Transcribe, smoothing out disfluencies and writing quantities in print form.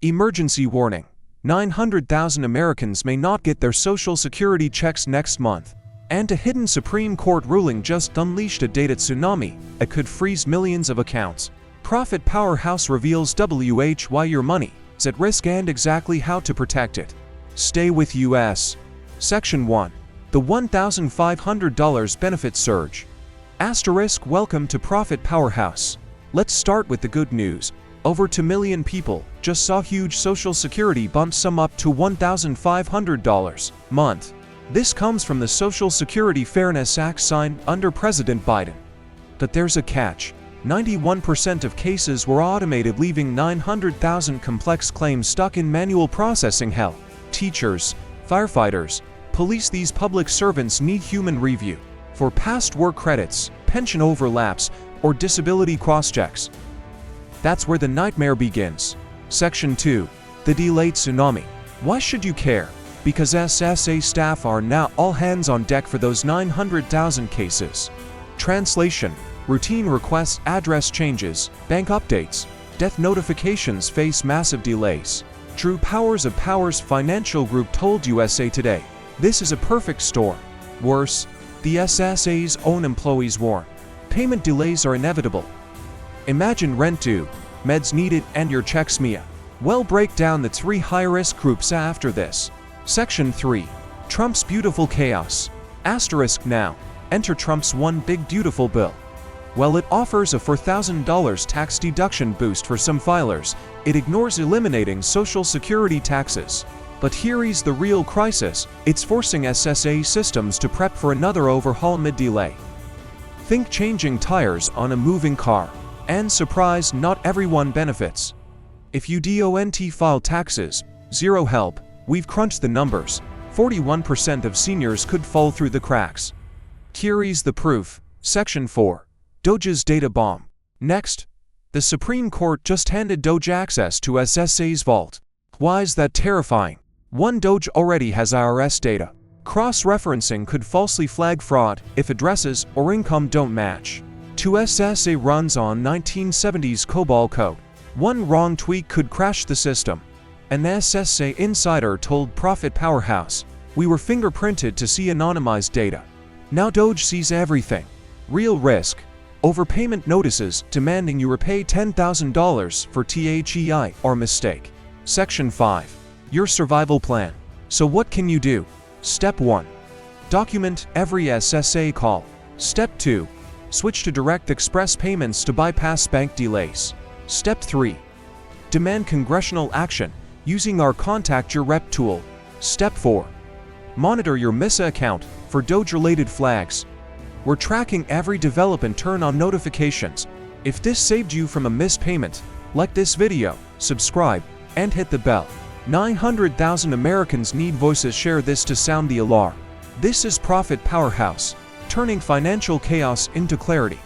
Emergency warning. 900,000 Americans may not get their Social Security checks next month. And a hidden Supreme Court ruling just unleashed a data tsunami that could freeze millions of accounts. ProfitPowerhouse reveals why your money is at risk and exactly how to protect it. Stay with us. Section 1. The $1,500 benefit surge. Welcome to ProfitPowerhouse. Let's start with the good news. Over 2 million people just saw huge Social Security bump sum up to $1,500 a month. This comes from the Social Security Fairness Act signed under President Biden. But there's a catch. 91% of cases were automated, leaving 900,000 complex claims stuck in manual processing hell. Teachers, firefighters, police, these public servants need human review for past work credits, pension overlaps, or disability cross-checks. That's where the nightmare begins. Section 2. The delayed tsunami. Why should you care? Because SSA staff are now all hands on deck for those 900,000 cases. Translation, routine requests, address changes, bank updates, death notifications face massive delays. True Powers of Powers Financial Group told USA Today, this is a perfect storm. Worse, the SSA's own employees warn, payment delays are inevitable. Imagine rent due, meds needed, and your checks mia. Well, break down the 3 high-risk groups after this. Section 3. Trump's Beautiful Chaos. Now, enter Trump's One Big Beautiful Bill. While it offers a $4,000 tax deduction boost for some filers, it ignores eliminating Social Security taxes. But here is the real crisis. It's forcing SSA systems to prep for another overhaul mid-delay. Think changing tires on a moving car. And surprise, not everyone benefits. If you don't file taxes, zero help. We've crunched the numbers. 41% of seniors could fall through the cracks. Here is the proof. Section 4. Doge's data bomb. Next, the Supreme Court just handed Doge access to SSA's vault. Why is that terrifying? 1. Doge already has IRS data. Cross-referencing could falsely flag fraud if addresses or income don't match. 2. SSA runs on 1970s COBOL code. 1 wrong tweak could crash the system. An SSA insider told ProfitPowerhouse, we were fingerprinted to see anonymized data. Now Doge sees everything. Real risk. Overpayment notices demanding you repay $10,000 for THEI or mistake. Section 5. Your survival plan. So what can you do? Step 1. Document every SSA call. Step 2. Switch to direct express payments to bypass bank delays. Step 3. Demand congressional action using our Contact Your Rep tool. Step 4. Monitor your MISA account for Doge-related flags. We're tracking every development, turn on notifications. If this saved you from a missed payment, like this video, subscribe, and hit the bell. 900,000 Americans need voices. Share this to sound the alarm. This is ProfitPowerhouse, turning financial chaos into clarity.